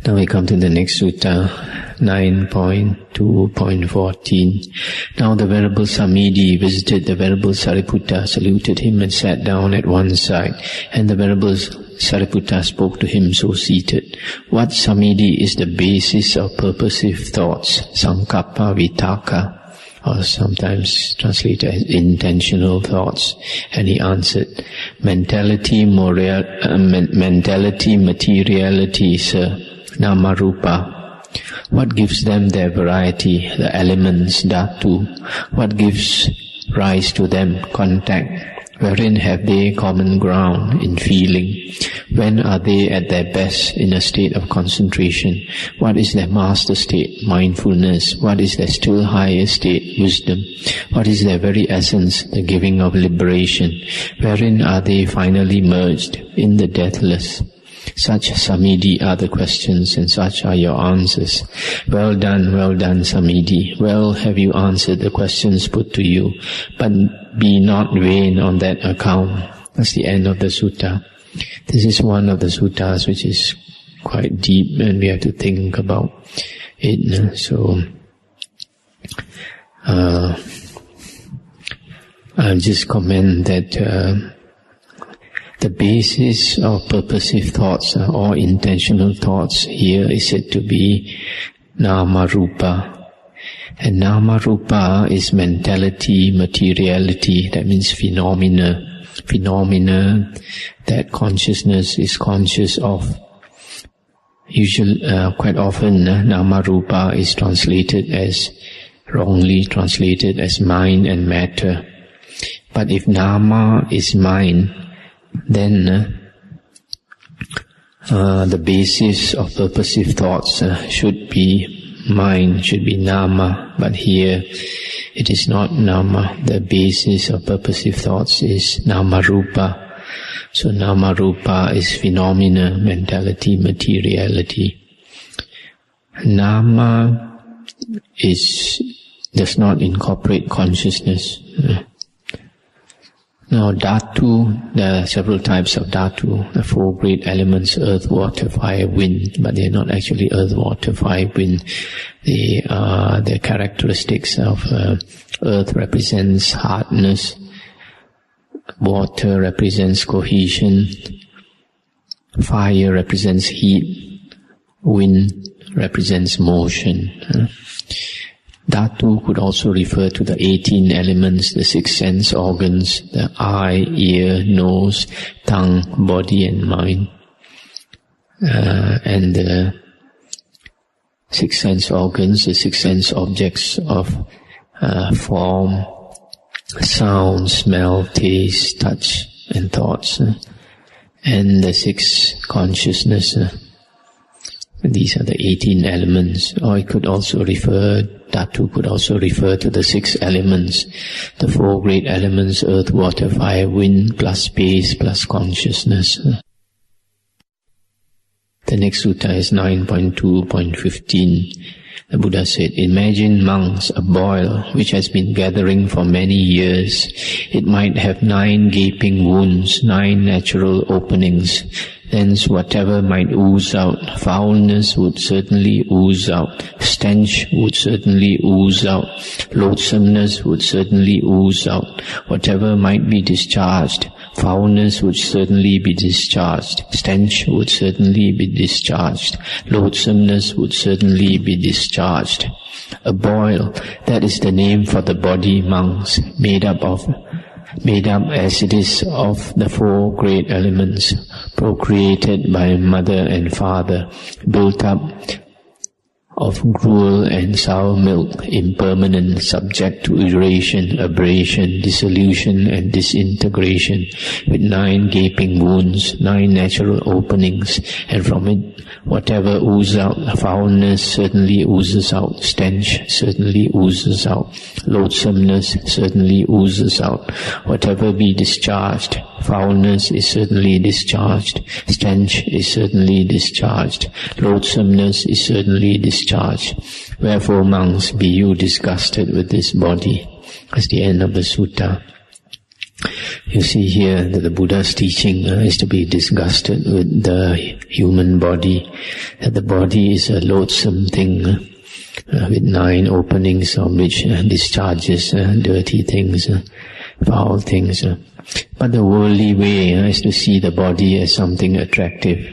Now we come to the next sutta, 9.2.14. Now the Venerable Samidi visited the Venerable Sariputta, saluted him and sat down at one side, and the Venerable Sariputta spoke to him so seated. What Samidi is the basis of purposive thoughts, sankappa vitaka, or sometimes translated as intentional thoughts? And he answered, mentality, materiality, sir, Namarupa. What gives them their variety, the elements, dhatu? What gives rise to them, contact? Wherein have they common ground in feeling? When are they at their best in a state of concentration? What is their master state, mindfulness? What is their still higher state, wisdom? What is their very essence, the giving of liberation? Wherein are they finally merged? In the deathless. Such Samidi are the questions, and such are your answers. Well done, Samidi. Well have you answered the questions put to you, but be not vain on that account. That's the end of the sutta. This is one of the suttas which is quite deep, and we have to think about it. So, I'll just comment that the basis of purposive thoughts or intentional thoughts here is said to be Namarupa. And Namarupa is mentality, materiality, that means phenomena that consciousness is conscious of. Usually, quite often, Namarupa is wrongly translated as mind and matter. But if Nama is mind, then the basis of purposive thoughts should be mind, should be Nama. But here it is not Nama. The basis of purposive thoughts is Namarupa. So Namarupa is phenomena, mentality, materiality. Nama does not incorporate consciousness. Now, dhatu, there are several types of dhatu, the four great elements, earth, water, fire, wind, but they are not actually earth, water, fire, wind. They are the characteristics of earth represents hardness, water represents cohesion, fire represents heat, wind represents motion. Dhatu could also refer to the 18 elements, the 6 sense organs, the eye, ear, nose, tongue, body and mind. And the 6 sense organs, the 6 sense objects of form, sound, smell, taste, touch and thoughts. And the 6 consciousness. These are the 18 elements. Or it could also Dhatu could also refer to the 6 elements, the 4 great elements, earth, water, fire, wind, plus space, plus consciousness. The next sutta is 9.2.15. The Buddha said, imagine, monks, a boil which has been gathering for many years. It might have 9 gaping wounds, 9 natural openings. Thence whatever might ooze out, foulness would certainly ooze out, stench would certainly ooze out, loathsomeness would certainly ooze out. Whatever might be discharged, foulness would certainly be discharged, stench would certainly be discharged, loathsomeness would certainly be discharged. A boil, that is the name for the body, monks, made up as it is of the 4 great elements, procreated by mother and father, built up of gruel and sour milk, impermanent, subject to aeration, abrasion, dissolution and disintegration, with 9 gaping wounds, 9 natural openings, and from it whatever oozes out, foulness certainly oozes out, stench certainly oozes out, loathsomeness certainly oozes out. Whatever be discharged, foulness is certainly discharged, stench is certainly discharged, loathsomeness is certainly discharged. Wherefore, monks, be you disgusted with this body. That's the end of the sutta. You see here that the Buddha's teaching is to be disgusted with the human body. that the body is a loathsome thing with 9 openings from which discharges dirty things, foul things. But the worldly way is to see the body as something attractive,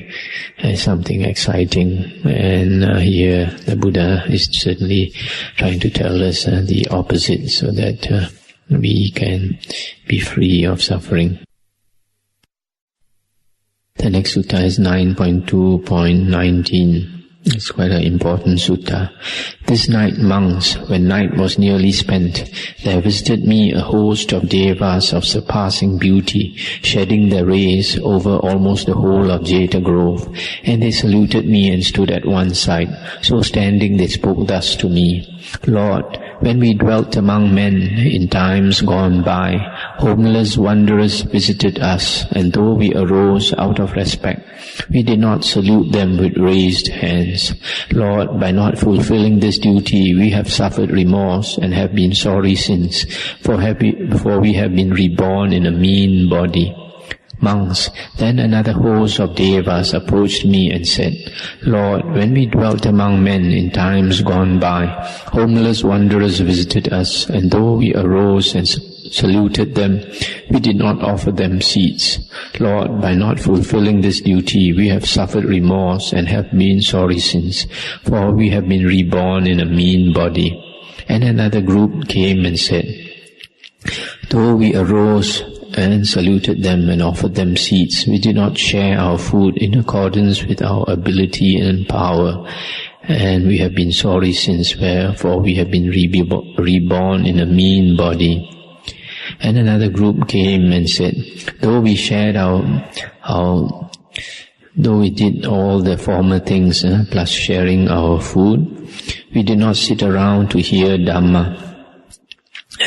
as something exciting. And here the Buddha is certainly trying to tell us the opposite, so that we can be free of suffering. The next sutta is 9.2.19. It's quite an important sutta. This night, monks, when night was nearly spent, there visited me a host of devas of surpassing beauty, shedding their rays over almost the whole of Jeta Grove, and they saluted me and stood at one side. So standing they spoke thus to me: Lord, when we dwelt among men in times gone by, homeless wanderers visited us, and though we arose out of respect, we did not salute them with raised hands. Lord, by not fulfilling this duty, we have suffered remorse and have been sorry since, for we have been reborn in a mean body. Monks, then another host of devas approached me and said, Lord, when we dwelt among men in times gone by, homeless wanderers visited us, and though we arose and saluted them, we did not offer them seats. Lord, by not fulfilling this duty, we have suffered remorse and have been sorry since, for we have been reborn in a mean body. And another group came and said, though we arose and saluted them and offered them seats, we did not share our food in accordance with our ability and power, and we have been sorry since, wherefore we have been reborn in a mean body. And another group came and said, though we shared though we did all the former things, plus sharing our food, we did not sit around to hear Dhamma.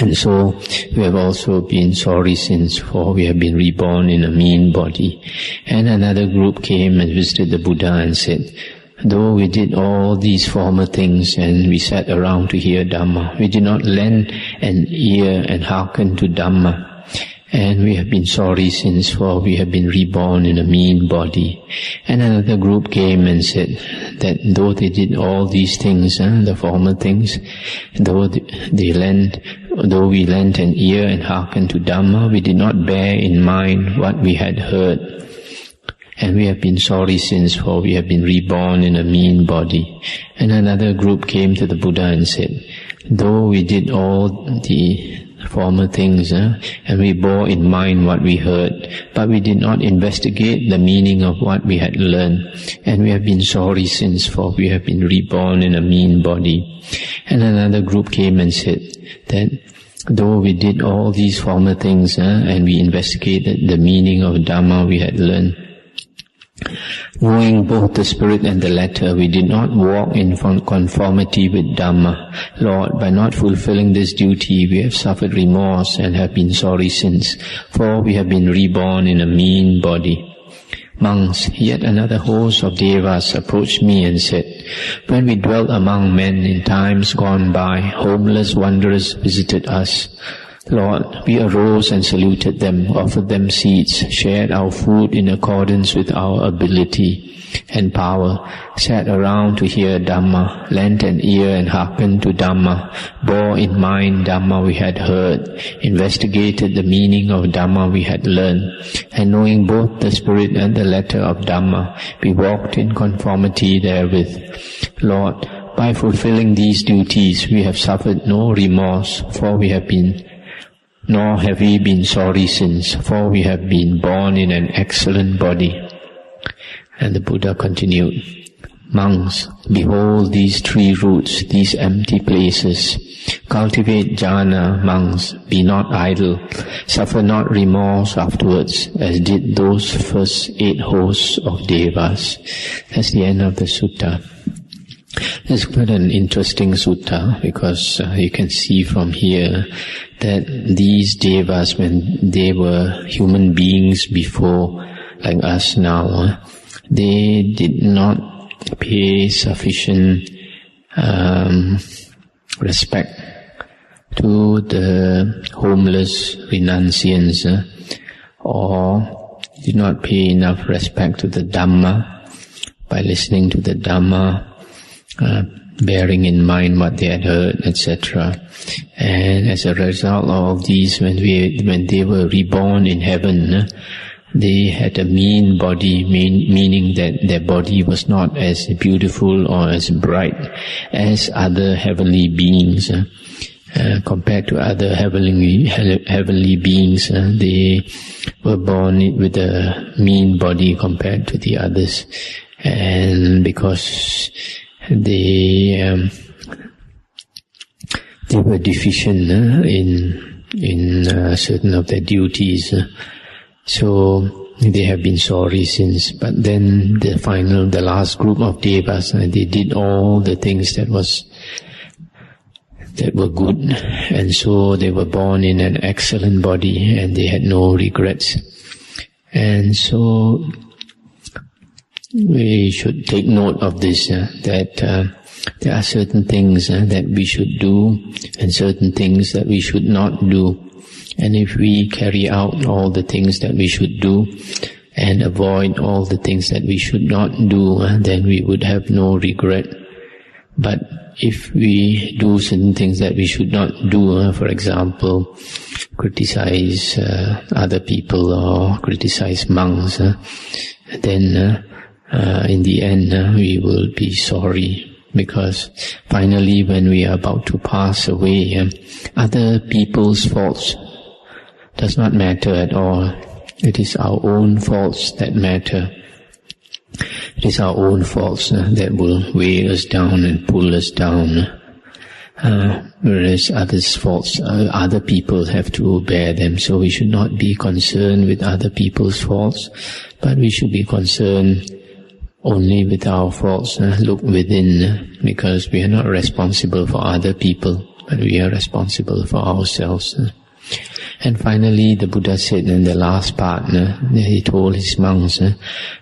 And so we have also been sorry since, for we have been reborn in a mean body. And another group came and visited the Buddha and said, though we did all these former things and we sat around to hear Dhamma, we did not lend an ear and hearken to Dhamma. And we have been sorry since, for we have been reborn in a mean body. And another group came and said that though they did all these things, the former things, though we lent an ear and hearkened to Dhamma, we did not bear in mind what we had heard. And we have been sorry since, for we have been reborn in a mean body. And another group came to the Buddha and said, though we did all the former things, and we bore in mind what we heard, but we did not investigate the meaning of what we had learned, and we have been sorry since, for we have been reborn in a mean body. And another group came and said that though we did all these former things, and we investigated the meaning of Dhamma we had learned, knowing both the spirit and the letter, we did not walk in conformity with Dhamma. Lord, by not fulfilling this duty, we have suffered remorse and have been sorry since, for we have been reborn in a mean body. Monks, yet another host of devas approached me and said, when we dwelt among men in times gone by, homeless wanderers visited us. Lord, we arose and saluted them, offered them seats, shared our food in accordance with our ability and power, sat around to hear Dhamma, lent an ear and hearkened to Dhamma, bore in mind Dhamma we had heard, investigated the meaning of Dhamma we had learned, and knowing both the spirit and the letter of Dhamma, we walked in conformity therewith. Lord, by fulfilling these duties, we have suffered no remorse, nor have we been sorry since, for we have been born in an excellent body. And the Buddha continued, monks, behold these 3 roots, these empty places. Cultivate jhana, monks, be not idle, suffer not remorse afterwards, as did those first 8 hosts of devas. That's the end of the sutta. It's quite an interesting sutta, because you can see from here that these devas, when they were human beings before, like us now, they did not pay sufficient respect to the homeless renunciants, or did not pay enough respect to the Dhamma. by listening to the Dhamma, bearing in mind what they had heard, etc. And as a result of all these, when they were reborn in heaven, they had a mean body, meaning that their body was not as beautiful or as bright as other heavenly beings. Compared to other heavenly beings, they were born with a mean body compared to the others. And because they were deficient in certain of their duties, so they have been sorry since. But then the last group of devas, they did all the things that were good, and so they were born in an excellent body, and they had no regrets. And so we should take note of this, that there are certain things that we should do, and certain things that we should not do. And if we carry out all the things that we should do, and avoid all the things that we should not do, then we would have no regret. But if we do certain things that we should not do, for example, criticize other people or criticize monks, then in the end we will be sorry, because finally when we are about to pass away, other people's faults does not matter at all. It is our own faults that matter. It is our own faults that will weigh us down and pull us down. Whereas others' faults, other people have to bear them. So we should not be concerned with other people's faults, but we should be concerned only with our faults. Look within, because we are not responsible for other people, but we are responsible for ourselves. And finally, the Buddha said in the last part, he told his monks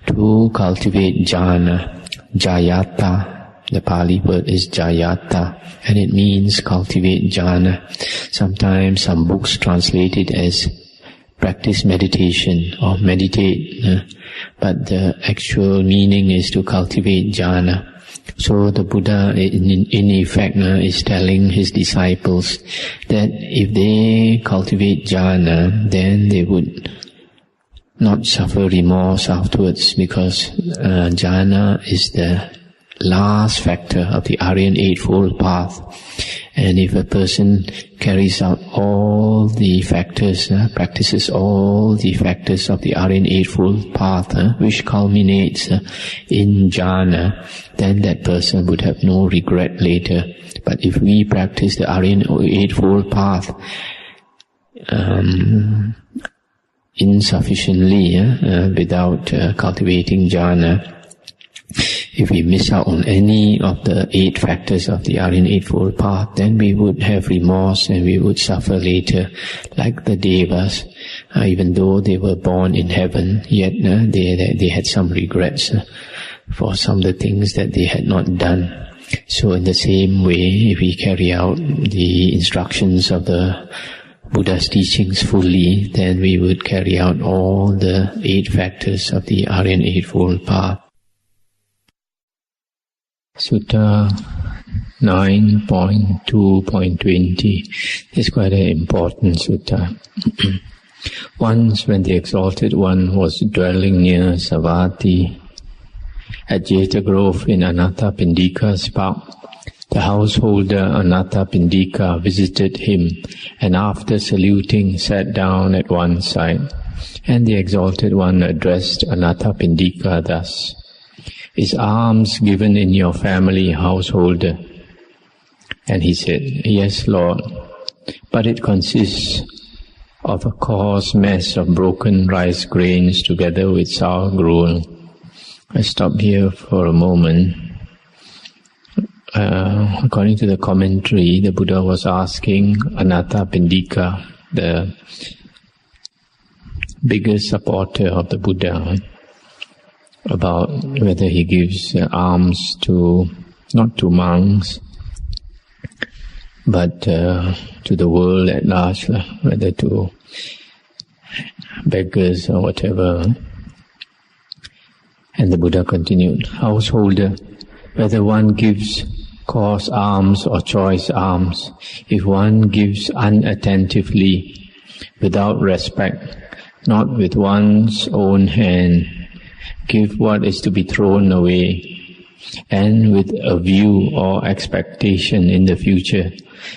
to cultivate jhana, jayata. The Pali word is jayata, and it means cultivate jhana. Sometimes some books translate it as practice meditation or meditate, but the actual meaning is to cultivate jhana. So the Buddha, in effect, is telling his disciples that if they cultivate jhana, then they would not suffer remorse afterwards, because jhana is the last factor of the Aryan Eightfold Path. And if a person carries out all the factors, practices all the factors of the Aryan Eightfold Path, which culminates in jhana, then that person would have no regret later. But if we practice the Aryan Eightfold Path insufficiently, without cultivating jhana, if we miss out on any of the 8 factors of the Aryan Eightfold Path, then we would have remorse and we would suffer later, like the devas. Even though they were born in heaven, yet they had some regrets for some of the things that they had not done. So in the same way, if we carry out the instructions of the Buddha's teachings fully, then we would carry out all the 8 factors of the Aryan Eightfold Path. Sutta 9.2.20 is quite an important sutta. Once when the Exalted One was dwelling near Savatthi at Jeta Grove in Anathapindika's park, the householder Anathapindika visited him, and after saluting sat down at one side. And the Exalted One addressed Anathapindika thus: "Is alms given in your family, householder?" And he said, "Yes, Lord, but it consists of a coarse mess of broken rice grains together with sour gruel." I stopped here for a moment. According to the commentary, the Buddha was asking Anathapindika, the biggest supporter of the Buddha, about whether he gives alms not to monks, but to the world at large, whether to beggars or whatever. And the Buddha continued, householder, whether one gives coarse alms or choice alms, if one gives unattentively, without respect, not with one's own hand, give what is to be thrown away, and with a view or expectation in the future,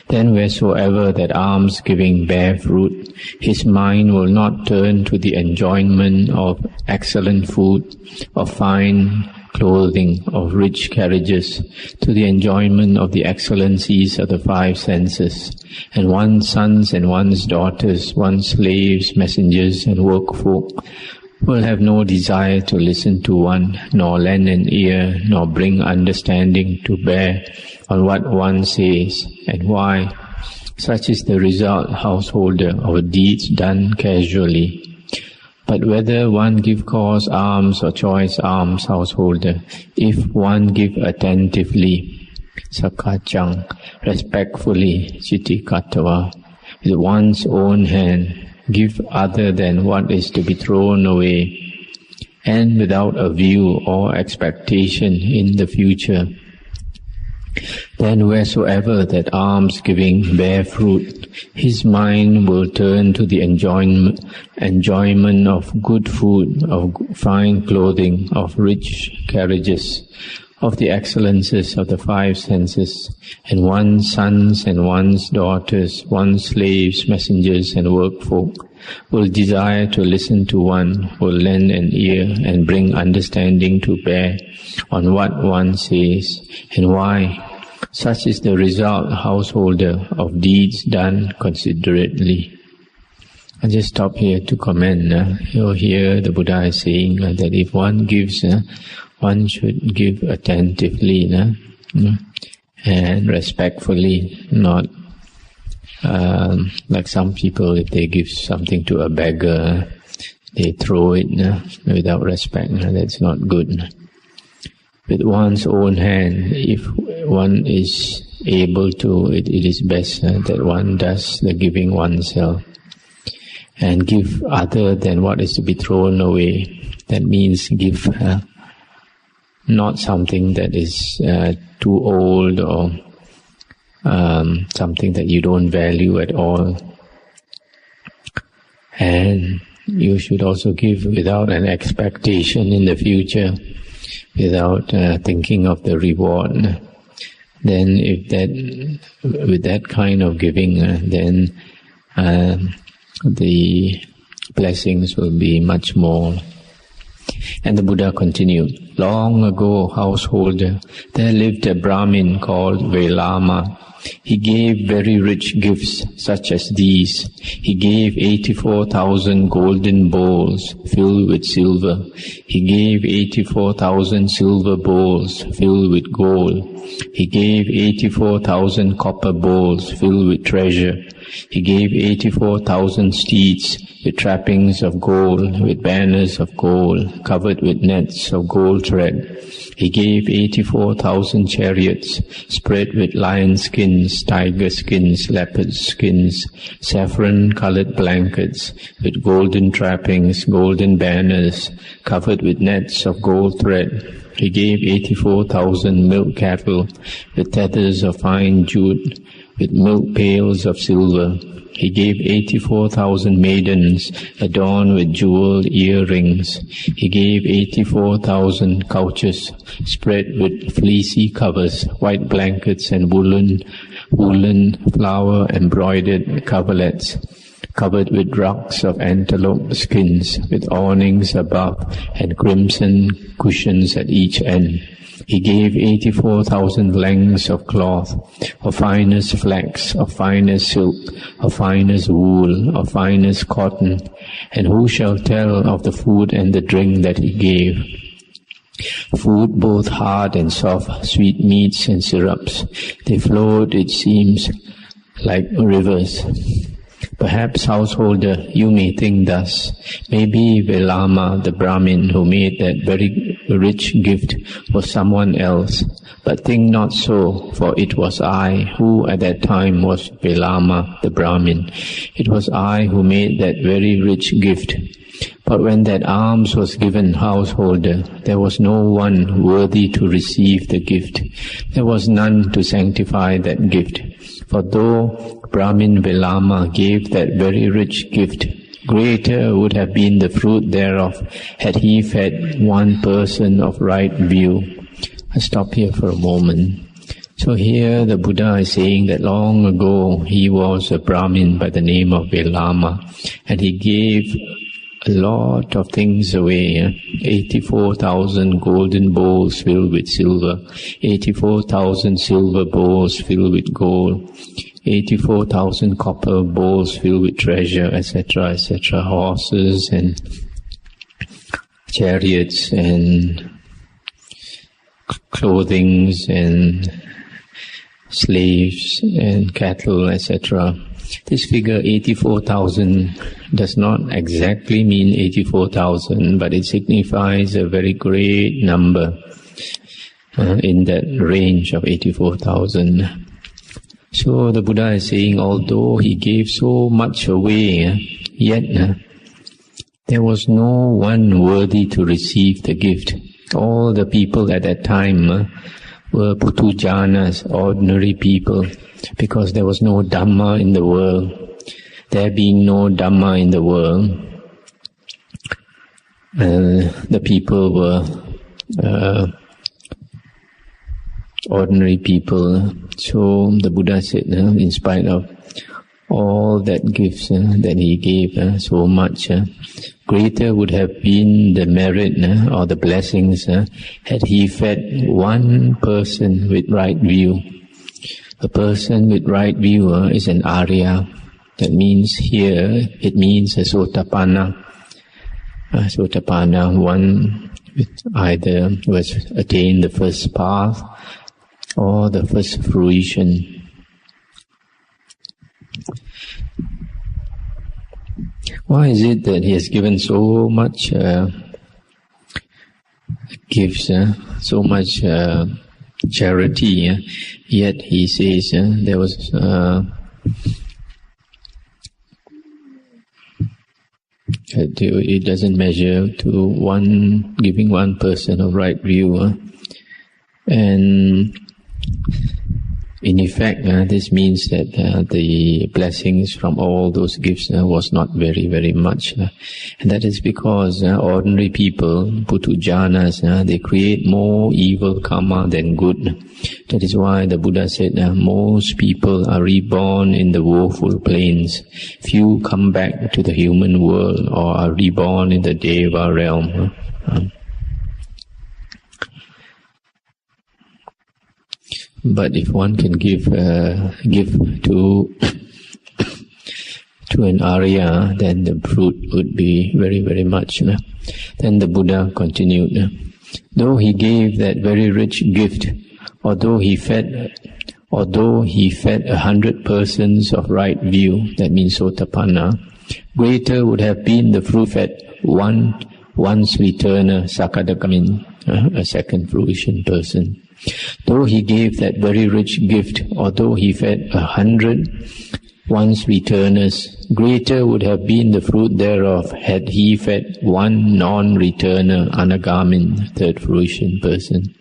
then wheresoever that alms-giving bear fruit, his mind will not turn to the enjoyment of excellent food, of fine clothing, of rich carriages, to the enjoyment of the excellencies of the five senses, and one's sons and one's daughters, one's slaves, messengers, and workfolk will have no desire to listen to one, nor lend an ear, nor bring understanding to bear on what one says, and why. Such is the result, householder, of deeds done casually. But whether one give coarse alms or choice alms, householder, if one give attentively, sakachang, respectfully, chitikatava, with one's own hand, give other than what is to be thrown away, and without a view or expectation in the future, then wheresoever that alms-giving bear fruit, his mind will turn to the enjoyment of good food, of fine clothing, of rich carriages, of the excellences of the five senses, and one's sons and one's daughters, one's slaves, messengers, and workfolk will desire to listen to one, will lend an ear, and bring understanding to bear on what one says, and why. Such is the result, householder, of deeds done considerately. I just stop here to comment. Here the Buddha is saying that if one gives, one should give attentively and respectfully, not like some people, if they give something to a beggar, they throw it without respect. That's not good. With one's own hand, if one is able to, it is best that one does the giving oneself and give other than what is to be thrown away. That means give not something that is too old or something that you don't value at all. And you should also give without an expectation in the future, without thinking of the reward. Then if that, with that kind of giving, then the blessings will be much more. And the Buddha continued, long ago, householder, there lived a Brahmin called Velama. He gave very rich gifts such as these. He gave 84,000 golden bowls filled with silver. He gave 84,000 silver bowls filled with gold. He gave 84,000 copper bowls filled with treasure. He gave 84,000 steeds with trappings of gold, with banners of gold, covered with nets of gold thread. He gave 84,000 chariots, spread with lion skins, tiger skins, leopard skins, saffron-colored blankets, with golden trappings, golden banners, covered with nets of gold thread. He gave 84,000 milk cattle, with tethers of fine jute, with milk pails of silver. He gave 84,000 maidens adorned with jeweled earrings. He gave 84,000 couches spread with fleecy covers, white blankets and woolen flower embroidered coverlets, covered with rugs of antelope skins, with awnings above and crimson cushions at each end. He gave 84,000 lengths of cloth, of finest flax, of finest silk, of finest wool, of finest cotton, and who shall tell of the food and the drink that he gave? Food both hard and soft, sweet meats and syrups. They flowed, it seems, like rivers. Perhaps, householder, you may think thus. Maybe Velama, the Brahmin who made that very rich gift, was someone else. But think not so, for it was I who at that time was Velama, the Brahmin. It was I who made that very rich gift. But when that alms was given householder, there was no one worthy to receive the gift. There was none to sanctify that gift. For though Brahmin Velama gave that very rich gift, greater would have been the fruit thereof had he fed one person of right view. I stop here for a moment. So here the Buddha is saying that long ago he was a Brahmin by the name of Velama, and he gave a lot of things away. 84,000 golden bowls filled with silver, 84,000 silver bowls filled with gold, 84,000 copper bowls filled with treasure, etc., etc., horses and chariots and clothings and slaves and cattle, etc. This figure 84,000 does not exactly mean 84,000, but it signifies a very great number in that range of 84,000. So the Buddha is saying, although he gave so much away, yet there was no one worthy to receive the gift. All the people at that time were putujanas, ordinary people, because there was no Dhamma in the world. There being no Dhamma in the world, the people were ordinary people. So the Buddha said, in spite of all that gifts that he gave, so much, greater would have been the merit or the blessings had he fed one person with right view. A person with right view is an Arya. That means here, it means a Sotapanna. Sotapanna, one with either who has attained the first path or the first fruition. Why is it that he has given so much gifts, so much charity, yet he says there was it doesn't measure to one giving one person of right view, and in effect, this means that the blessings from all those gifts was not very, very much. And that is because ordinary people, putujanas, they create more evil karma than good. That is why the Buddha said most people are reborn in the woeful plains. Few come back to the human world or are reborn in the Deva realm. But if one can give to an Arya, then the fruit would be very, very much. Then the Buddha continued, though he gave that very rich gift, although he fed 100 persons of right view, that means Sotapanna, greater would have been the fruit fed once returner Sakadagamin, a second fruition person. Though he gave that very rich gift, although he fed 100 once returners, greater would have been the fruit thereof had he fed one non-returner Anagamin, third fruition person.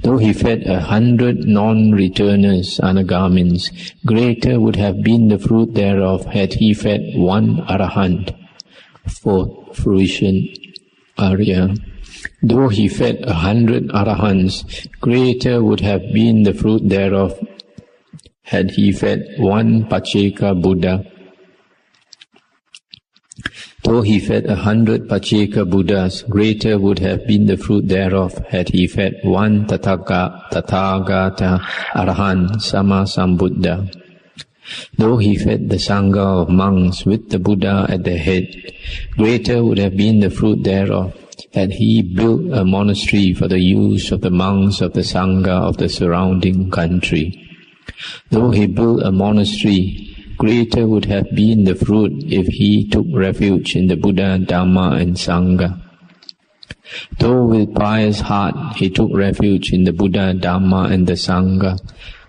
Though he fed 100 non-returners Anagamins, greater would have been the fruit thereof had he fed one Arahant, fourth fruition Arya. Though he fed 100 Arahants, greater would have been the fruit thereof had he fed one Pacheka Buddha. Though he fed 100 Pacheka Buddhas, greater would have been the fruit thereof had he fed one Tathagata Arahant Sammasambuddha. Though he fed the Sangha of monks with the Buddha at the head, greater would have been the fruit thereof had he built a monastery for the use of the monks of the Sangha of the surrounding country. Though he built a monastery, greater would have been the fruit if he took refuge in the Buddha, Dhamma and Sangha. Though with pious heart he took refuge in the Buddha, Dhamma and the Sangha,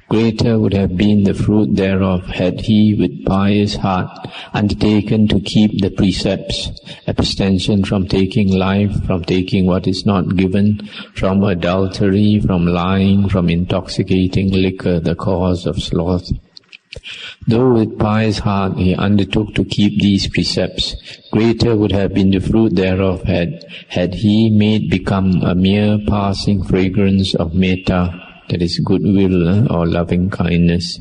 Greater would have been the fruit thereof had he with pious heart undertaken to keep the precepts, abstention from taking life, from taking what is not given, from adultery, from lying, from intoxicating liquor, the cause of sloth. Though with pious heart he undertook to keep these precepts, greater would have been the fruit thereof had he made become a mere passing fragrance of metta, that is goodwill or loving kindness.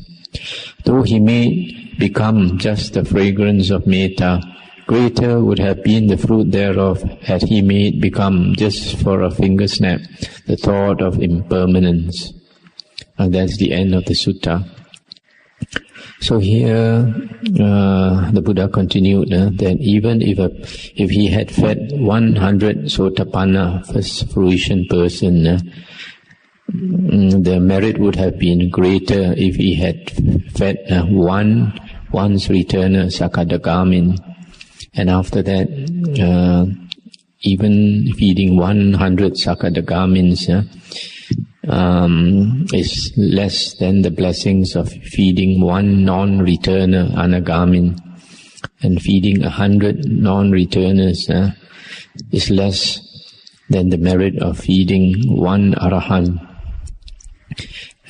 Though he may become just the fragrance of metta, greater would have been the fruit thereof had he made become just for a finger snap the thought of impermanence. And that's the end of the sutta. So here the Buddha continued that even if he had fed 100 Sotapanna, first fruition person, the merit would have been greater if he had fed once returner Sakadagamin, and after that even feeding 100 Sakadagamins is less than the blessings of feeding one non-returner Anagamin, and feeding 100 non-returners is less than the merit of feeding one Arahant.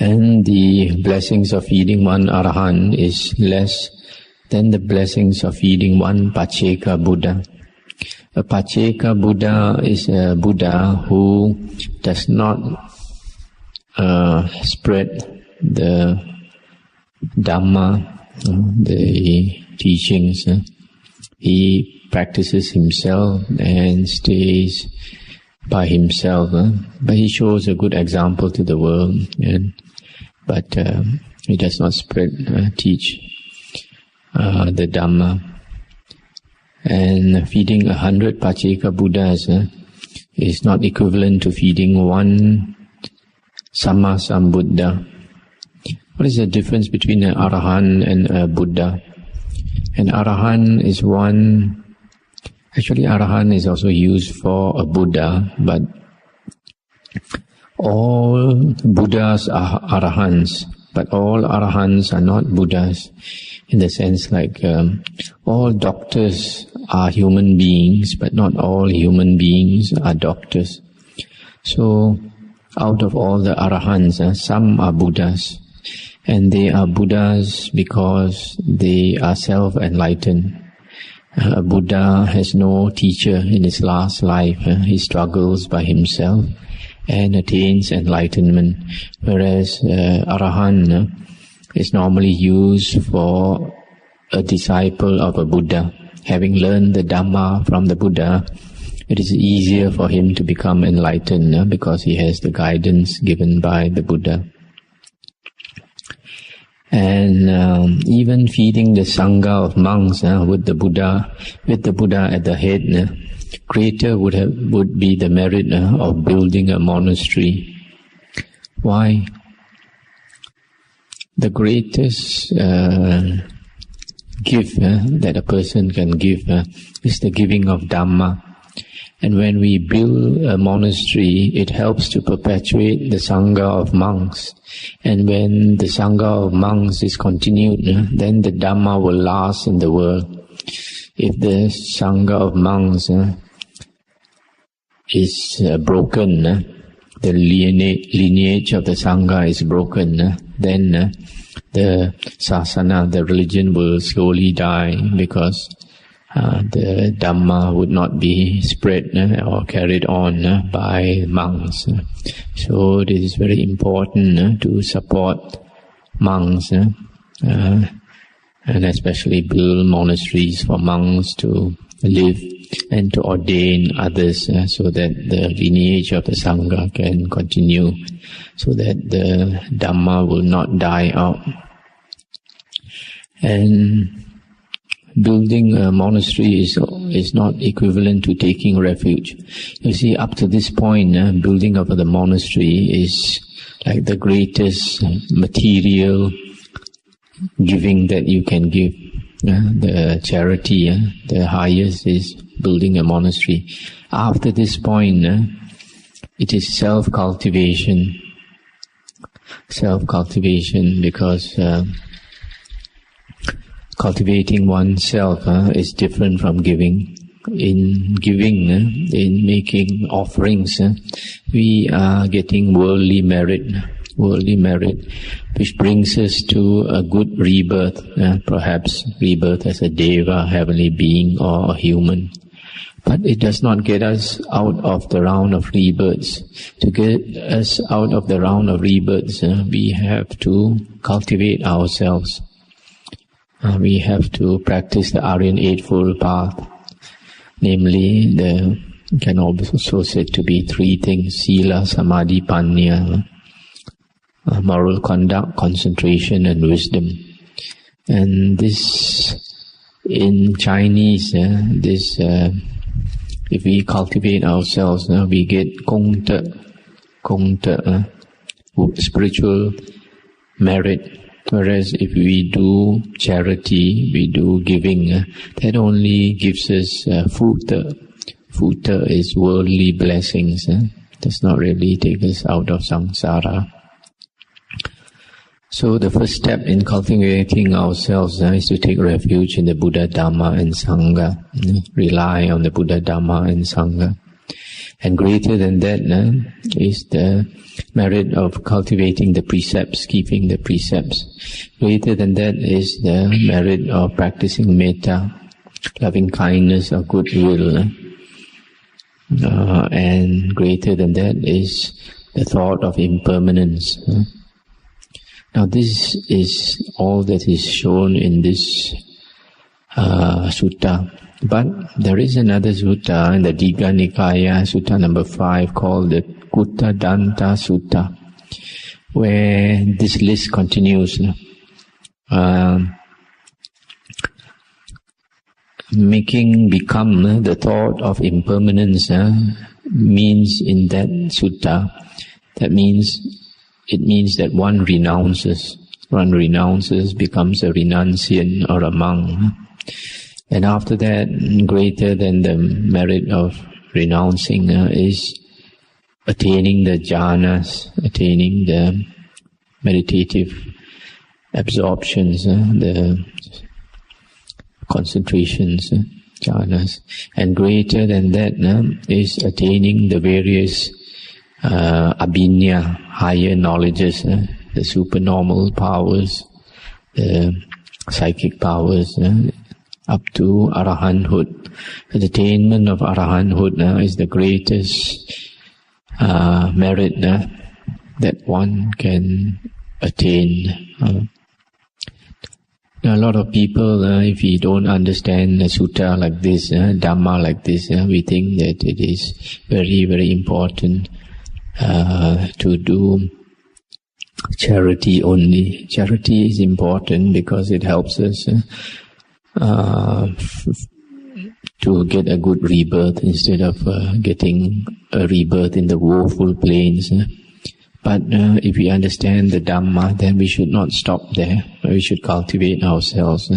And the blessings of feeding one Arahant is less than the blessings of feeding one Pacceka Buddha. A Pacceka Buddha is a Buddha who does not spread the Dhamma, the teachings. He practices himself and stays by himself, but he shows a good example to the world, but he does not teach the Dhamma. And feeding 100 Pacceka Buddhas is not equivalent to feeding one Samma Sambuddha. What is the difference between an Arahant and a Buddha? An Arahant is one. Actually, Arahant is also used for a Buddha, but all Buddhas are Arahants, but all Arahants are not Buddhas, in the sense like all doctors are human beings, but not all human beings are doctors. So, out of all the Arahants, some are Buddhas, and they are Buddhas because they are self-enlightened. A Buddha has no teacher in his last life. He struggles by himself and attains enlightenment, whereas Arahant is normally used for a disciple of a Buddha. Having learned the Dhamma from the Buddha, it is easier for him to become enlightened because he has the guidance given by the Buddha. And even feeding the Sangha of monks with the Buddha at the head, greater would be the merit of building a monastery. Why? The greatest gift that a person can give is the giving of Dhamma. And when we build a monastery, it helps to perpetuate the Sangha of monks. And when the Sangha of monks is continued, then the Dhamma will last in the world. If the Sangha of monks is broken, the lineage of the Sangha is broken, then the sasana, the religion, will slowly die, because the Dhamma would not be spread or carried on by monks. So it is very important to support monks, and especially build monasteries for monks to live and to ordain others, so that the lineage of the Sangha can continue, so that the Dhamma will not die out. And building a monastery is not equivalent to taking refuge. You see, up to this point, building of the monastery is like the greatest material giving that you can give. The charity, the highest is building a monastery. After this point, it is self-cultivation. self-cultivation, because cultivating oneself is different from giving. In giving, in making offerings, we are getting worldly merit, which brings us to a good rebirth, perhaps rebirth as a deva, heavenly being, or a human. But it does not get us out of the round of rebirths. To get us out of the round of rebirths, we have to cultivate ourselves. We have to practice the Aryan Eightfold Path. Namely, can also said to be three things: Sila, Samadhi, Panya, moral conduct, concentration, and wisdom. And this, in Chinese, if we cultivate ourselves, we get Kongte, spiritual merit. Whereas if we do charity, we do giving, that only gives us Futa. Futa is worldly blessings. Does not really take us out of samsara. So the first step in cultivating ourselves is to take refuge in the Buddha, Dhamma, and Sangha. Rely on the Buddha, Dhamma, and Sangha. And greater than that is the merit of cultivating the precepts, keeping the precepts. Greater than that is the merit of practicing metta, loving kindness or goodwill. And greater than that is the thought of impermanence. Now this is all that is shown in this sutta. But there is another sutta in the Digha Nikaya, sutta number 5, called the Kutta Danta Sutta, where this list continues. Making become the thought of impermanence means in that sutta, it means that one renounces, becomes a renunciant or a monk. And after that, greater than the merit of renouncing is attaining the jhanas, attaining the meditative absorptions, the concentrations, jhanas. And greater than that is attaining the various abhinya, higher knowledges, the supernormal powers, the psychic powers, up to arahanthood. The attainment of arahanthood is the greatest merit that one can attain. Now, a lot of people, if we don't understand a sutta like this, Dhamma like this, we think that it is very, very important to do charity only. Charity is important because it helps us to get a good rebirth instead of getting a rebirth in the woeful plains. But if we understand the Dhamma, then we should not stop there. We should cultivate ourselves.